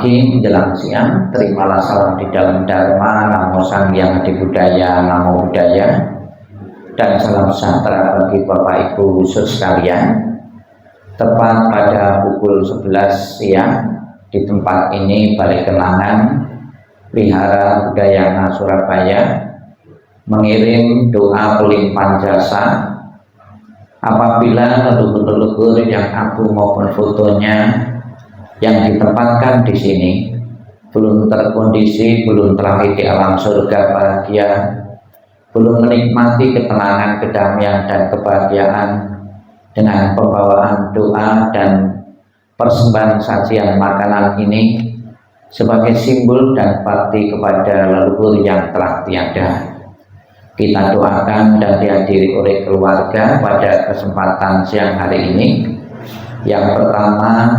pagi menjelang siang, terimalah salam di dalam Dharma, Namo Sang Hyang Adi Budaya, Namo Buddhaya, dan salam sejahtera bagi Bapak Ibu sekalian. Tepat pada pukul 11 siang di tempat ini Balai Kenangan Wihara Budayana Surabaya mengirim doa pelimpahan jasa apabila leluhur-leluhur yang aku maupun fotonya yang ditempatkan di sini belum terkondisi, belum terlahir di alam surga bahagia, belum menikmati ketenangan, kedamaian, dan kebahagiaan dengan pembawaan doa dan persembahan sajian makanan ini sebagai simbol dan bakti kepada leluhur yang telah tiada. Kita doakan dan dihadiri oleh keluarga pada kesempatan siang hari ini. Yang pertama,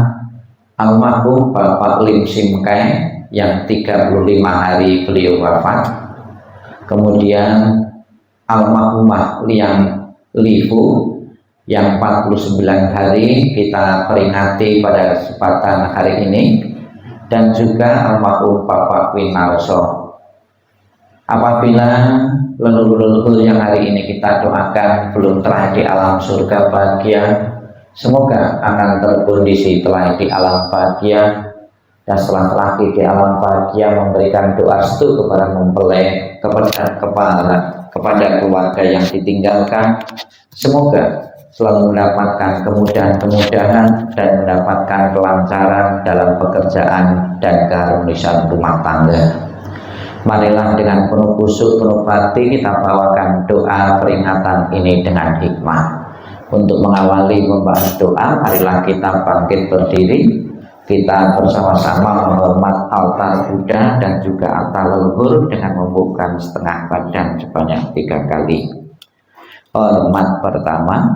almarhum Bapak Lim Sim Kae yang 35 hari beliau wafat. Kemudian almarhumah Liang Lifu yang 49 hari kita peringati pada kesempatan hari ini, dan juga almarhum Bapak Winarso. Apabila leluhur-leluhur yang hari ini kita doakan belum telah di alam surga bahagia, semoga akan terkondisi telah di alam bahagia, dan setelah terlahir di alam bahagia memberikan doa restu kepada mempelai, kepada keluarga yang ditinggalkan. Semoga selalu mendapatkan kemudahan-kemudahan dan mendapatkan kelancaran dalam pekerjaan dan keharmonisan rumah tangga. Marilah dengan penuh khusyuk, penuh bakti kita bawakan doa peringatan ini dengan hikmah. Untuk mengawali membahas doa, marilah kita bangkit berdiri. Kita bersama-sama menghormat altar Buddha dan juga altar leluhur dengan membuka setengah badan sebanyak 3 kali. Hormat pertama,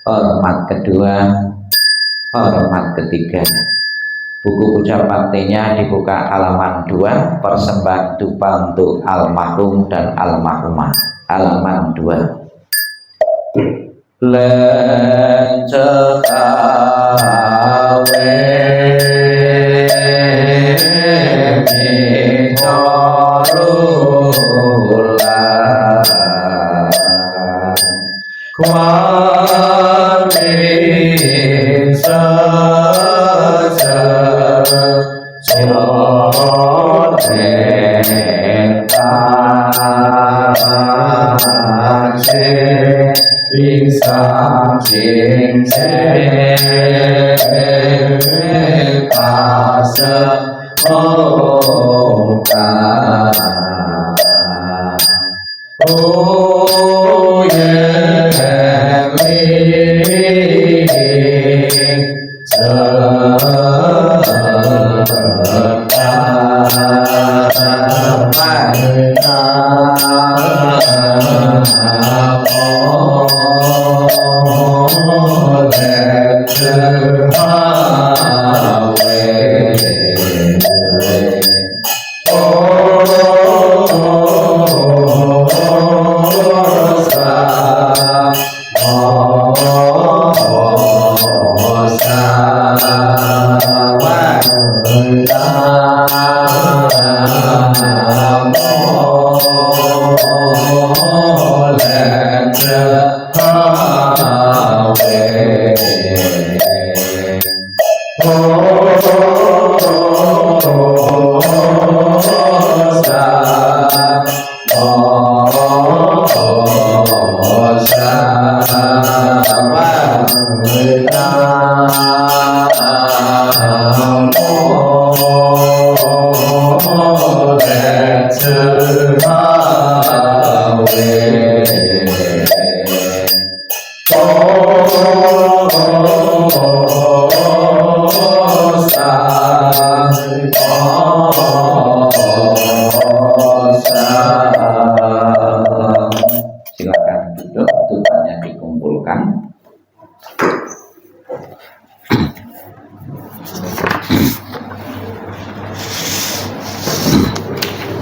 hormat kedua, hormat ketiga. Buku puja baktinya dibuka halaman 2, persembahan dupa untuk almarhum dan almarhumah, halaman 2. Lencekawe mitorula kuamin saja bisa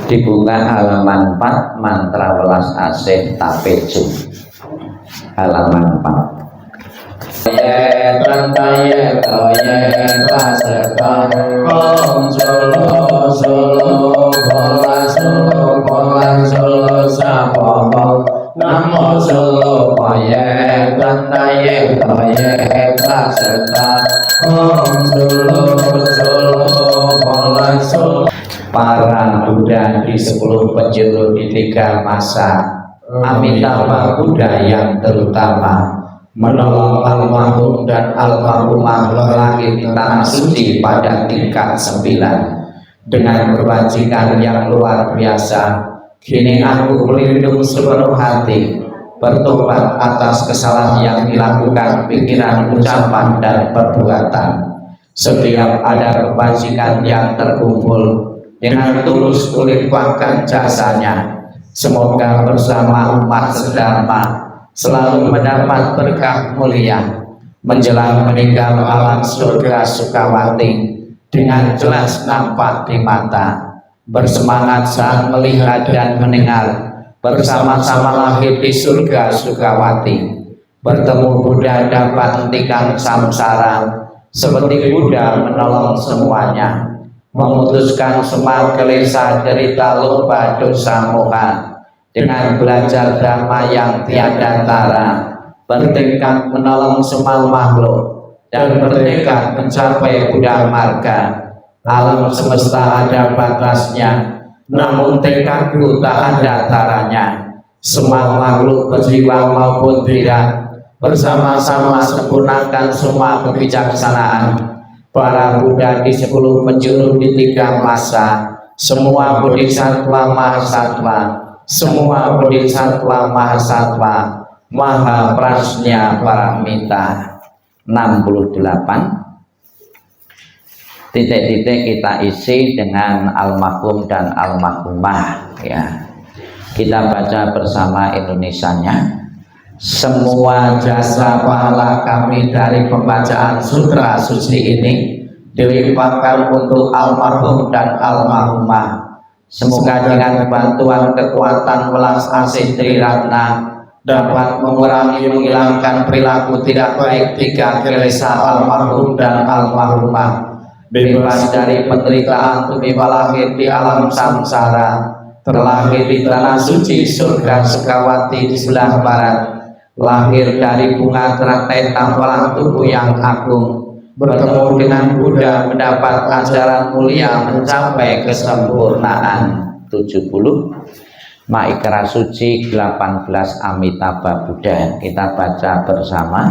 dibuka halaman 4, mantra welas asih tapeju, halaman 4. ye tantaye toye taseta om solo solo bola solo sapomo namo solo ye tantaye toye taseta om solo bola solo. Para Buddha di 10 penjuru di 3 masa, Amitabha Buddha yang terutama menolong almarhum dan almarhumah lahir di tanah suci pada tingkat 9 dengan kebajikan yang luar biasa. Kini aku melindung seluruh hati, bertobat atas kesalahan yang dilakukan pikiran, ucapan, dan perbuatan. Setiap ada kebajikan yang terkumpul, dengan tulus kulimpahkan jasanya. Semoga bersama umat sedharma selalu mendapat berkah mulia menjelang meninggal alam surga Sukawati dengan jelas nampak di mata, bersemangat saat melihat dan mendengar, bersama-sama lahir di surga Sukawati, bertemu Buddha dapat hentikan samsara seperti Buddha menolong semuanya, memutuskan semua gelisah derita lupa dosa moha dengan belajar dhamma yang tiada tara, bertekad menolong semua makhluk dan bertekad mencapai Buddha marga. Alam semesta ada batasnya, namun tekadku tak ada taranya. Semua makhluk berjiwa maupun tidak bersama-sama sempurnakan semua kebijaksanaan. Para Buddha di 10 penjuru di 3 masa, semua bodhisattva mahasatwa, semua bodhisattva mahasatwa, maha prasnya paramita. 68 titik-titik kita isi dengan almarhum dan almarhumah ya. Kita baca bersama Indonesianya. Semua jasa pahala kami dari pembacaan sutra suci ini dilimpahkan untuk almarhum dan almarhumah. Semoga dengan bantuan kekuatan welas asih Triratna dapat mengurangi menghilangkan perilaku tidak baik 3 gelisah almarhum dan almarhumah, bebas dari penderitaan tumiwa lahir di alam samsara, terlahir di tanah suci surga Sukawati di sebelah barat, lahir dari bunga teratai tampalan tubuh yang agung, bertemu dengan Buddha mendapat ajaran mulia mencapai kesempurnaan. 70 Maikara Suci 18 Amitabha Buddha. Kita baca bersama.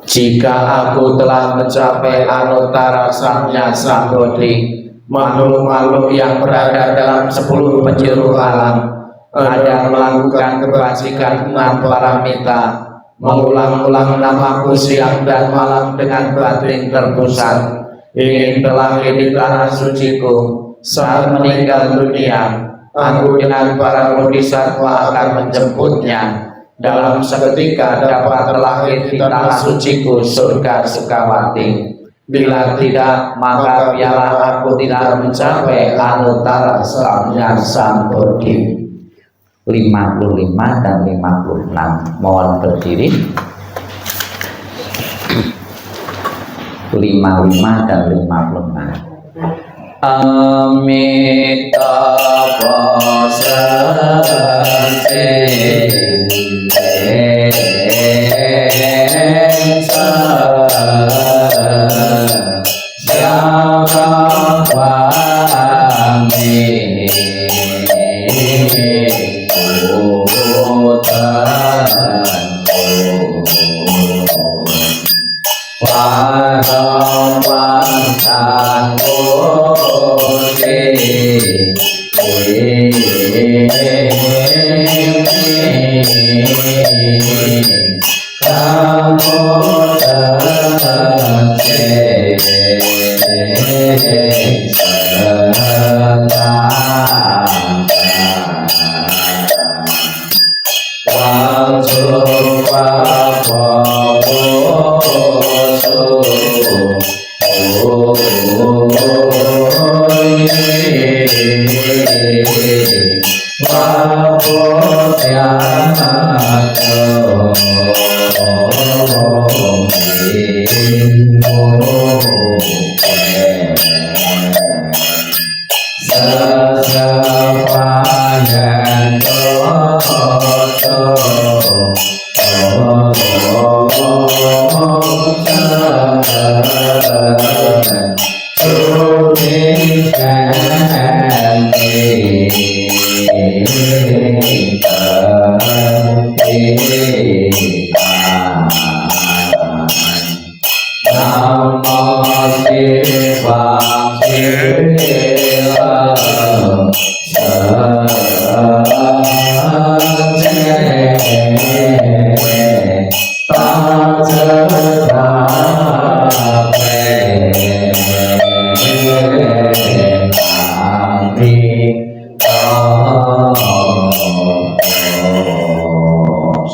Jika aku telah mencapai anuttara samnya sambodhi, makhluk-makhluk yang berada dalam 10 penjuru alam ada melakukan kebajikan 6 paramita, mengulang-ulang namaku siang dan malam dengan batin terpusat, ingin terlahir di tanah suciku. Saat meninggal dunia, aku dengan para bodhisattva akan menjemputnya. Dalam seketika dapat terlahir di tanah suciku surga Sukawati. Bila tidak, maka biarlah aku tidak mencapai anuttara samnya sambodhi. 55 dan 56. Mohon berdiri. 55 dan 56. Amitabha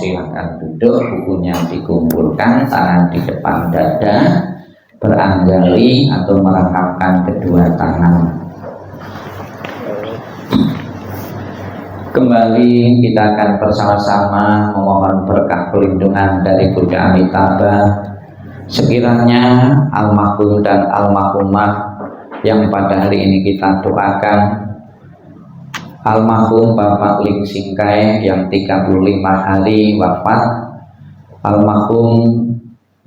Silakan duduk, bukunya dikumpulkan, tangan di depan dada, beranjali atau merangkapkan kedua tangan. Kembali kita akan bersama-sama memohon berkah pelindungan dari Buddha Amitabha. Sekiranya almarhum dan almarhumah yang pada hari ini kita doakan, almarhum Bapak Ling Singkai yang 35 hari wafat, almarhum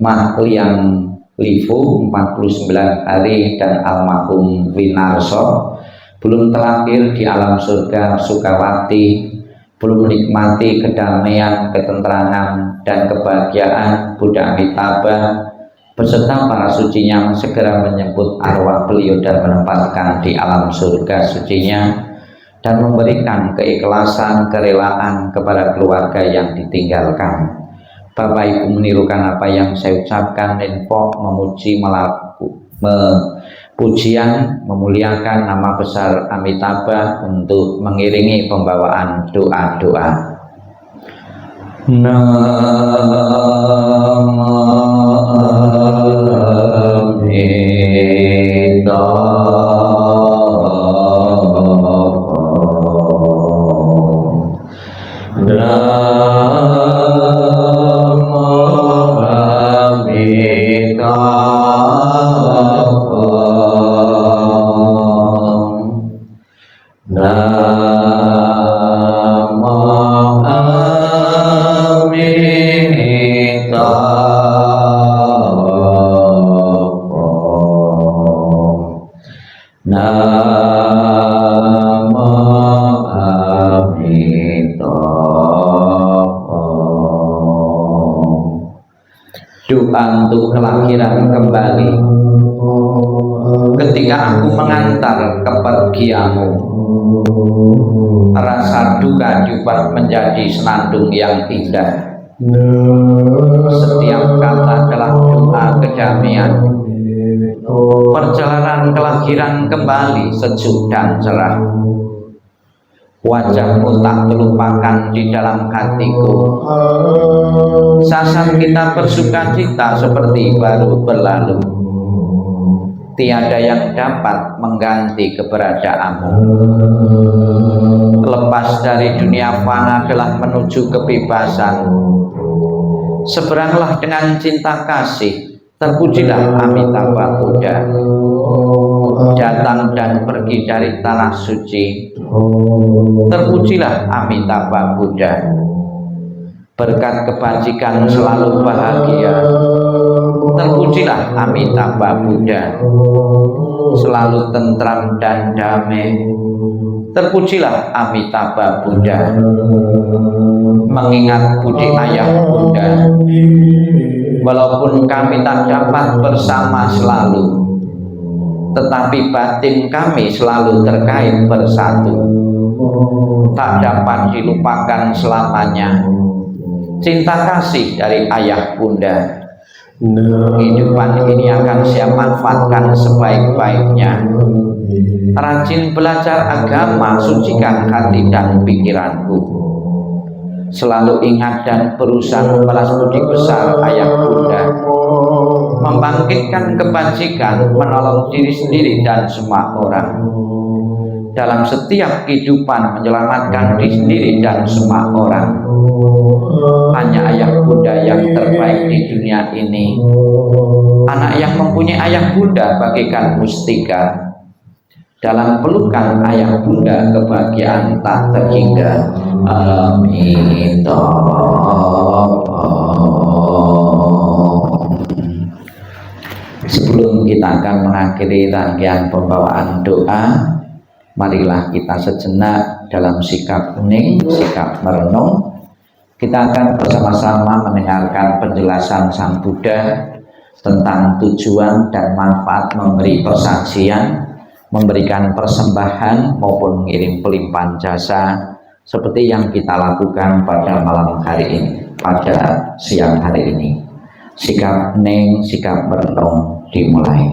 Mah Liang Lifu 49 hari, dan almarhum Winarso belum terakhir di alam surga Sukawati, belum menikmati kedamaian, ketentraman, dan kebahagiaan Buddha Amitabha beserta para sucinya segera menyebut arwah beliau dan menempatkan di alam surga sucinya, dan memberikan keikhlasan, kerelaan kepada keluarga yang ditinggalkan. Bapak Ibu menirukan apa yang saya ucapkan, info memuji, pujian, memuliakan nama besar Amitabha untuk mengiringi pembawaan doa-doa. Doa untuk kelahiran kembali. Ketika aku mengantar kepergianmu, rasa duka juga menjadi senandung yang indah. Setiap kata adalah doa kedamaian. Perjalanan kelahiran kembali sejuk dan cerah. Wajahmu tak terlupakan di dalam hatiku. Saat kita bersuka cita seperti baru berlalu. Tiada yang dapat mengganti keberadaanmu. Lepas dari dunia fana adalah menuju kebebasan. Seberanglah dengan cinta kasih. Terpujilah Amitabha Buddha. Datang dan pergi dari tanah suci. Terpujilah Amitabha Buddha. Berkat kebajikan selalu bahagia. Terpujilah Amitabha Buddha. Selalu tentram dan damai. Terpujilah Amitabha Buddha. Mengingat budi ayah Buddha. Walaupun kami tak dapat bersama selalu, tetapi batin kami selalu terkait bersatu. Tak dapat dilupakan selamanya cinta kasih dari ayah bunda. Kehidupan ini akan saya manfaatkan sebaik-baiknya. Rajin belajar agama, sucikan hati dan pikiranku. Selalu ingat dan berusaha membalas budi besar ayah bunda. Membangkitkan kebajikan, menolong diri sendiri dan semua orang. Dalam setiap kehidupan menyelamatkan diri sendiri dan semua orang. Hanya ayah bunda yang terbaik di dunia ini. Anak yang mempunyai ayah bunda bagaikan mustika. Dalam pelukan ayah bunda kebahagiaan tak terhingga. Amin. Sebelum kita akan mengakhiri rangkaian pembawaan doa, marilah kita sejenak dalam sikap hening, sikap merenung. Kita akan bersama-sama mendengarkan penjelasan Sang Buddha tentang tujuan dan manfaat memberi persaksian, memberikan persembahan maupun mengirim pelimpahan jasa seperti yang kita lakukan pada malam hari ini, pada siang hari ini. Sikap hening, sikap merenung dimulai.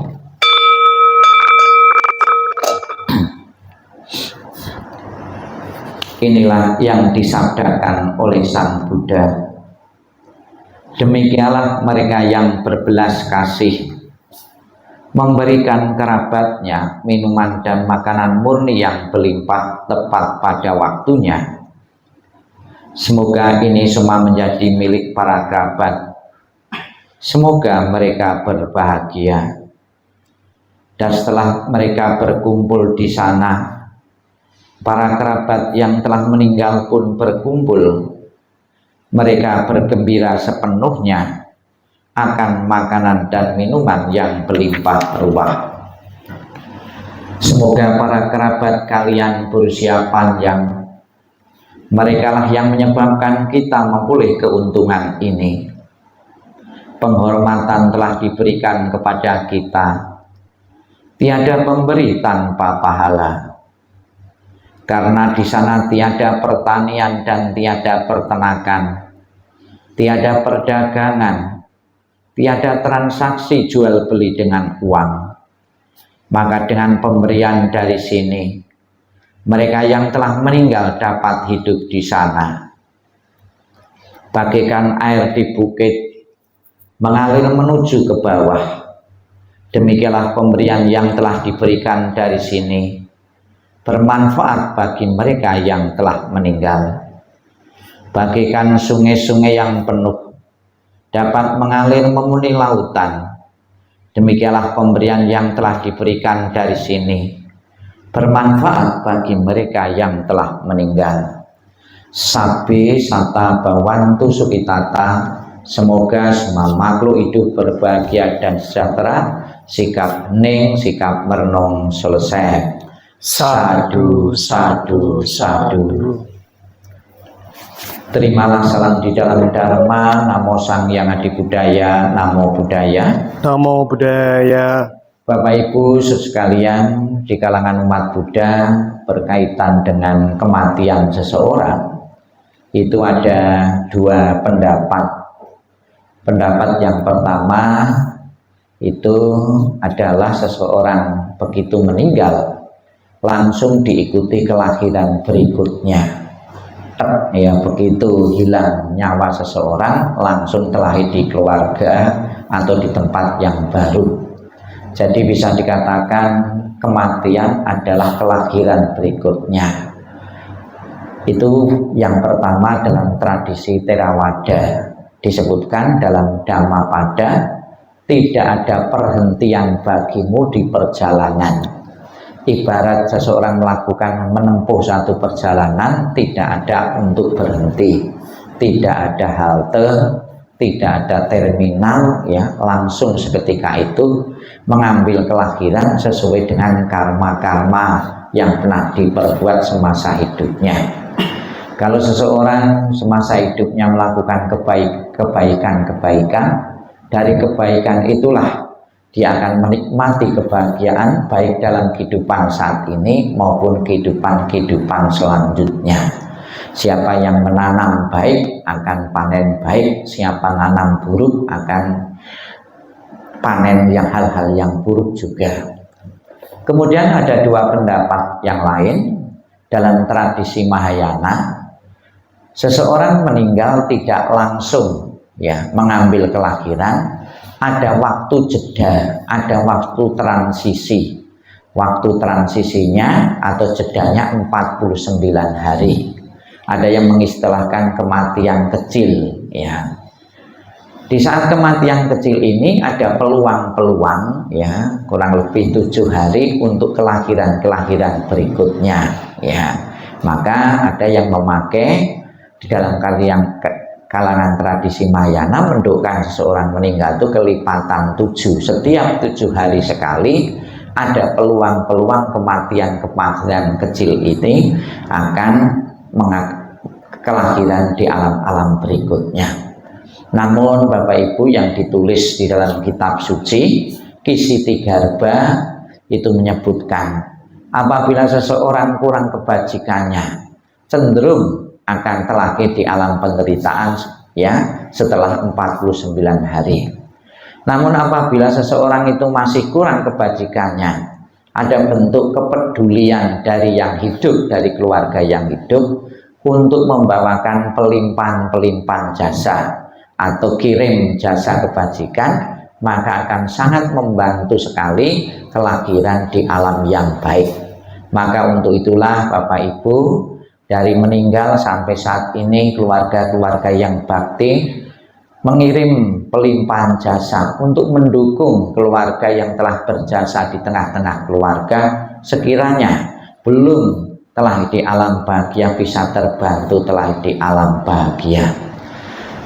Inilah yang disabdakan oleh Sang Buddha. Demikianlah mereka yang berbelas kasih, memberikan kerabatnya minuman dan makanan murni yang berlimpah tepat pada waktunya. Semoga ini semua menjadi milik para kerabat. Semoga mereka berbahagia. Dan setelah mereka berkumpul di sana, para kerabat yang telah meninggal pun berkumpul. Mereka bergembira sepenuhnya akan makanan dan minuman yang berlimpah ruah. Semoga para kerabat kalian berusia panjang. Merekalah yang menyebabkan kita memperoleh keuntungan ini. Penghormatan telah diberikan kepada kita. Tiada pemberi tanpa pahala. Karena di sana tiada pertanian dan tiada peternakan, tiada perdagangan, tiada transaksi jual beli dengan uang. Maka dengan pemberian dari sini, mereka yang telah meninggal dapat hidup di sana. Bagaikan air di bukit mengalir menuju ke bawah. Demikianlah pemberian yang telah diberikan dari sini bermanfaat bagi mereka yang telah meninggal. Bagaikan sungai-sungai yang penuh dapat mengalir memenuhi lautan. Demikianlah pemberian yang telah diberikan dari sini bermanfaat bagi mereka yang telah meninggal. Sabbe sata bawantu sukitata. Semoga semua makhluk hidup berbahagia dan sejahtera. Sikap hening, sikap merenung selesai. Sadu, sadu, sadu. Terimalah salam di dalam Dharma. Namo Sang Hyang Adi Budaya. Namo Buddhaya. Namo Buddhaya. Bapak Ibu sekalian, di kalangan umat Buddha berkaitan dengan kematian seseorang itu ada dua pendapat. Pendapat yang pertama itu adalah seseorang begitu meninggal langsung diikuti kelahiran berikutnya. Ya, begitu hilang nyawa seseorang langsung terlahir di keluarga atau di tempat yang baru. Jadi bisa dikatakan kematian adalah kelahiran berikutnya. Itu yang pertama dalam tradisi Theravada. Disebutkan dalam Dhammapada, tidak ada perhentian bagimu di perjalanan. Ibarat seseorang melakukan menempuh satu perjalanan, tidak ada untuk berhenti, tidak ada halte, tidak ada terminal, ya, langsung seketika itu mengambil kelahiran sesuai dengan karma-karma yang pernah diperbuat semasa hidupnya. Kalau seseorang semasa hidupnya melakukan kebaikan-kebaikan, dari kebaikan itulah dia akan menikmati kebahagiaan baik dalam kehidupan saat ini maupun kehidupan selanjutnya. Siapa yang menanam baik akan panen baik, siapa nanam buruk akan panen yang hal-hal yang buruk juga. Kemudian ada dua pendapat yang lain dalam tradisi Mahayana. Seseorang meninggal tidak langsung, ya, mengambil kelahiran. Ada waktu jeda, ada waktu transisi. Waktu transisinya atau jedanya 49 hari. Ada yang mengistilahkan kematian kecil, ya. Di saat kematian kecil ini ada peluang-peluang, ya, kurang lebih 7 hari untuk kelahiran-kelahiran berikutnya, ya. Maka ada yang memakai di dalam kalangan tradisi Mahayana mendoakan seseorang meninggal itu kelipatan 7. Setiap 7 hari sekali ada peluang-peluang kematian kecil ini akan kelahiran di alam-alam berikutnya. Namun Bapak Ibu, yang ditulis di dalam kitab suci Kisittigarbha itu menyebutkan apabila seseorang kurang kebajikannya cenderung akan terlahir di alam penderitaan ya setelah 49 hari. Namun apabila seseorang itu masih kurang kebajikannya, ada bentuk kepedulian dari yang hidup, dari keluarga yang hidup untuk membawakan pelimpahan-pelimpahan jasa atau kirim jasa kebajikan, maka akan sangat membantu sekali kelahiran di alam yang baik. Maka untuk itulah Bapak Ibu, dari meninggal sampai saat ini keluarga-keluarga yang bakti mengirim pelimpahan jasa untuk mendukung keluarga yang telah berjasa di tengah-tengah keluarga, sekiranya belum telah di alam bahagia bisa terbantu telah di alam bahagia.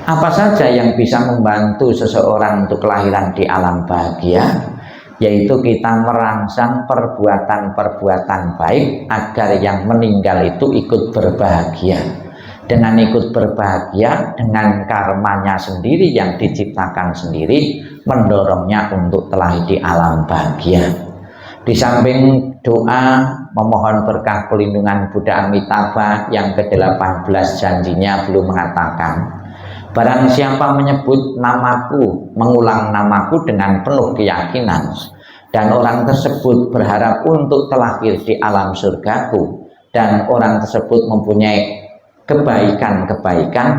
Apa saja yang bisa membantu seseorang untuk kelahiran di alam bahagia? Yaitu kita merangsang perbuatan-perbuatan baik agar yang meninggal itu ikut berbahagia. Dengan ikut berbahagia, dengan karmanya sendiri yang diciptakan sendiri, mendorongnya untuk telah di alam bahagia. Di samping doa memohon berkah pelindungan Buddha Amitabha yang ke-18 janjinya belum mengatakan, barang siapa menyebut namaku, mengulang namaku dengan penuh keyakinan, dan orang tersebut berharap untuk terlahir di alam surgaku, dan orang tersebut mempunyai kebaikan-kebaikan,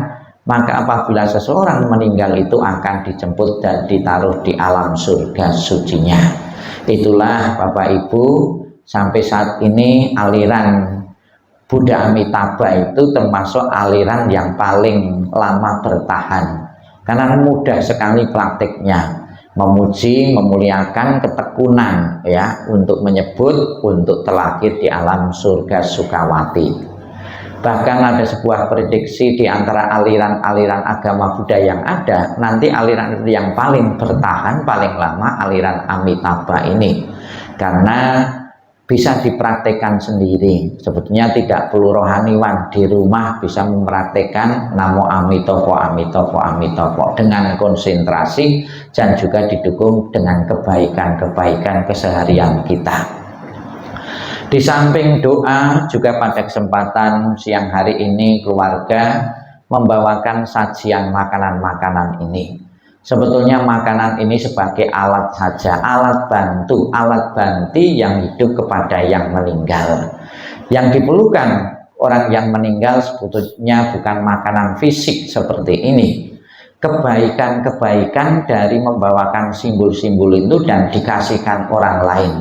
maka apabila seseorang meninggal itu akan dijemput dan ditaruh di alam surga sucinya. Itulah Bapak Ibu, sampai saat ini aliran Buddha Amitabha itu termasuk aliran yang paling lama bertahan karena mudah sekali praktiknya, memuji, memuliakan ketekunan ya untuk menyebut untuk terlahir di alam surga Sukawati. Bahkan ada sebuah prediksi di antara aliran-aliran agama Buddha yang ada, nanti aliran yang paling bertahan paling lama aliran Amitabha ini, karena bisa dipraktekkan sendiri. Sebetulnya tidak perlu rohaniwan, di rumah bisa mempraktekkan Namo Amitofo Amitofo Amitofo dengan konsentrasi dan juga didukung dengan kebaikan-kebaikan keseharian kita. Di samping doa, juga pada kesempatan siang hari ini keluarga membawakan sajian makanan-makanan ini. Sebetulnya makanan ini sebagai alat saja, alat bantu, alat banti yang hidup kepada yang meninggal. Yang diperlukan orang yang meninggal sebetulnya bukan makanan fisik seperti ini. Kebaikan-kebaikan dari membawakan simbol-simbol itu dan dikasihkan orang lain.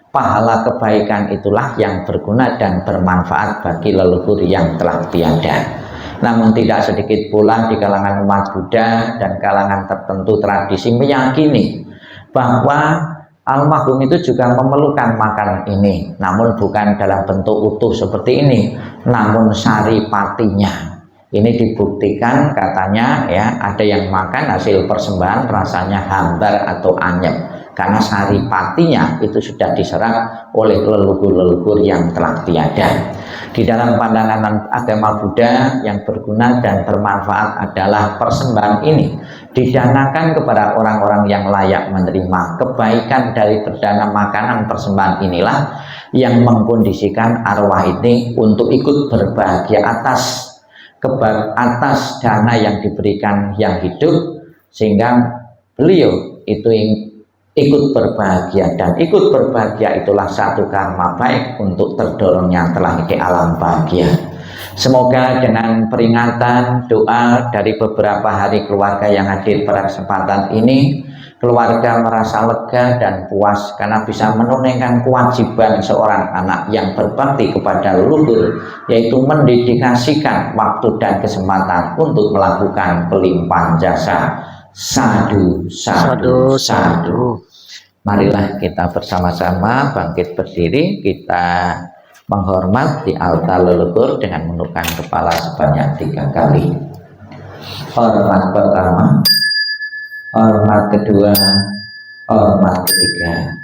Pahala kebaikan itulah yang berguna dan bermanfaat bagi leluhur yang telah tiada. Namun tidak sedikit pula di kalangan umat Buddha dan kalangan tertentu tradisi meyakini bahwa almarhum itu juga memerlukan makanan ini, namun bukan dalam bentuk utuh seperti ini, namun saripatinya. Ini dibuktikan katanya ya, ada yang makan hasil persembahan rasanya hambar atau anyep karena saripatinya itu sudah diserap oleh leluhur-leluhur yang telah tiada. Di dalam pandangan agama Buddha yang berguna dan bermanfaat adalah persembahan ini didanakan kepada orang-orang yang layak menerima. Kebaikan dari perdana makanan persembahan inilah yang mengkondisikan arwah ini untuk ikut berbahagia atas dana yang diberikan yang hidup, sehingga beliau itu ikut berbahagia, dan ikut berbahagia itulah satu karma baik untuk terdorongnya telah di alam bahagia. Semoga dengan peringatan doa dari beberapa hari keluarga yang hadir pada kesempatan ini, keluarga merasa lega dan puas karena bisa menunaikan kewajiban seorang anak yang berbakti kepada leluhur, yaitu mendedikasikan waktu dan kesempatan untuk melakukan pelimpahan jasa. Sadu, sadu, sadu. Marilah kita bersama-sama bangkit berdiri, kita menghormat di altar leluhur dengan menundukkan kepala sebanyak 3 kali. hormat pertama, hormat kedua, hormat ketiga.